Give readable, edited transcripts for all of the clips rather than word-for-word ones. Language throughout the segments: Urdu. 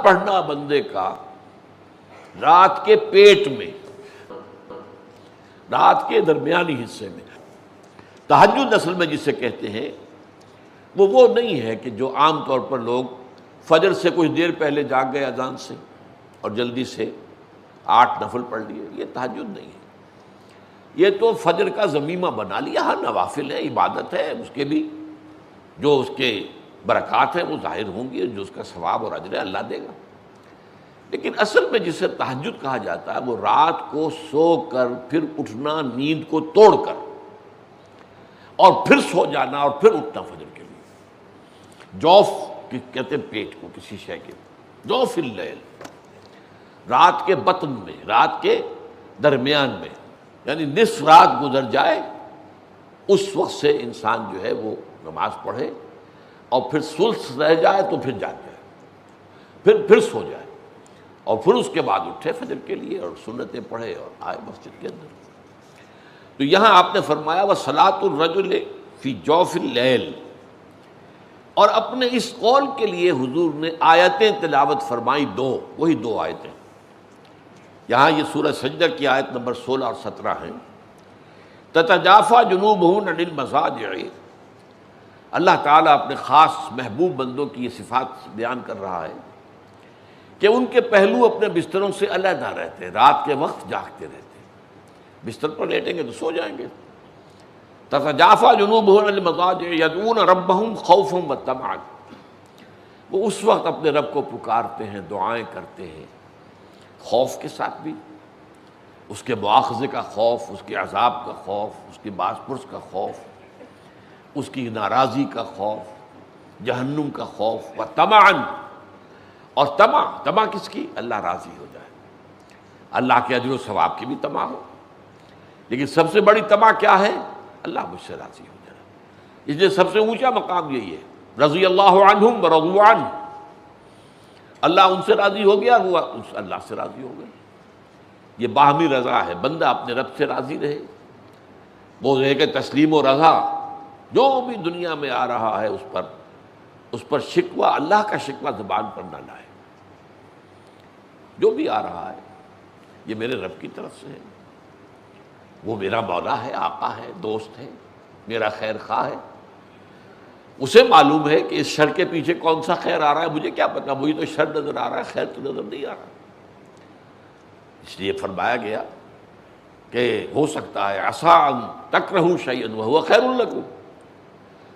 پڑھنا بندے کا رات کے پیٹ میں، رات کے درمیانی حصے میں۔ تہجد اصل میں جسے کہتے ہیں وہ نہیں ہے کہ جو عام طور پر لوگ فجر سے کچھ دیر پہلے جاگ گئے اذان سے اور جلدی سے 8 نفل پڑھ لیے، یہ تہجد نہیں ہے۔ یہ تو فجر کا ضمیمہ بنا لیا، ہاں نوافل ہے، عبادت ہے، اس کے بھی جو اس کے برکات ہیں وہ ظاہر ہوں گی، جو اس کا ثواب اور اجر ہے اللہ دے گا۔ لیکن اصل میں جسے تہجد کہا جاتا ہے وہ رات کو سو کر پھر اٹھنا، نیند کو توڑ کر، اور پھر سو جانا اور پھر اٹھنا فجر کے لیے۔ جوف کہتے ہیں پیٹ کو، کسی شے کے جوف اللیل، رات کے بطن میں، رات کے درمیان میں، یعنی نصف رات گزر جائے اس وقت سے انسان جو ہے وہ نماز پڑھے، اور پھر ثلث رہ جائے تو پھر جاگ جائے، پھر سو جائے، اور پھر اس کے بعد اٹھے فجر کے لیے اور سنتیں پڑھے اور آئے مسجد کے اندر۔ تو یہاں آپ نے فرمایا وَصَلَاةُ الرَّجُلِ فِي جَوْفِ اللَّيْلِ، اور اپنے اس قول کے لیے حضور نے آیتیں تلاوت فرمائی، وہی دو آیتیں۔ یہاں یہ سورہ سجدہ کی آیت نمبر 16 اور 17 ہیں۔ تَتَجَافَىٰ جُنُوبُهُمْ عَنِ الْمَضَاجِعِ، اللہ تعالیٰ اپنے خاص محبوب بندوں کی یہ صفات بیان کر رہا ہے کہ ان کے پہلو اپنے بستروں سے علیحدہ رہتے ہیں، رات کے وقت جاگتے رہتے ہیں، بستر پر لیٹیں گے تو سو جائیں گے۔ تتجافیٰ جنوبہم عن المضاجع یدعون ربہم خوفا وطمعا، وہ اس وقت اپنے رب کو پکارتے ہیں، دعائیں کرتے ہیں، خوف کے ساتھ بھی، اس کے مواخذے کا خوف، اس کے عذاب کا خوف، اس کی باز پرس کا خوف، اس کی ناراضی کا خوف، جہنم کا خوف، وطمعا، اور طمع کس کی؟ اللہ راضی ہو جائے، اللہ کے اجر و ثواب کی بھی طمع ہو، لیکن سب سے بڑی طمع کیا ہے؟ اللہ مجھ سے راضی ہو جائے۔ اس لیے سب سے اونچا مقام یہی ہے، رضی اللہ عنہم ورضوا عنہ، اللہ ان سے راضی ہو گیا، وہ اللہ سے راضی ہو گئے۔ یہ باہمی رضا ہے، بندہ اپنے رب سے راضی رہے، وہ ہے کہ تسلیم و رضا، جو بھی دنیا میں آ رہا ہے اس پر شکوہ، اللہ کا شکوہ زبان پر نہ لائے۔ جو بھی آ رہا ہے یہ میرے رب کی طرف سے ہے، وہ میرا مولا ہے، آقا ہے، دوست ہے، میرا خیر خواہ ہے، اسے معلوم ہے کہ اس شر کے پیچھے کون سا خیر آ رہا ہے، مجھے کیا پتا، مجھے تو شر نظر آ رہا ہے، خیر تو نظر نہیں آ رہا۔ اس لیے فرمایا گیا کہ ہو سکتا ہے عسیٰ ان تکرہوا شیئا وہو خیر لکم،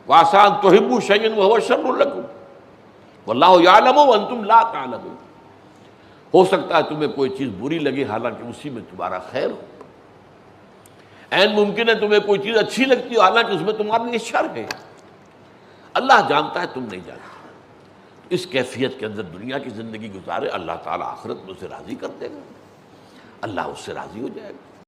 وعسیٰ ان تحبوا شیئا وہو شر لکم، واللہ یعلم وانتم لا تعلمون۔ ہو سکتا ہے تمہیں کوئی چیز بری لگے حالانکہ اسی میں تمہارا خیر ہو، عین ممکن ہے تمہیں کوئی چیز اچھی لگتی ہو حالانکہ اس میں تمہارے لیے شر ہے، اللہ جانتا ہے، تم نہیں جانتے۔ اس کیفیت کے اندر دنیا کی زندگی گزارے، اللہ تعالیٰ آخرت میں اسے راضی کر دے گا، اللہ اس سے راضی ہو جائے گا۔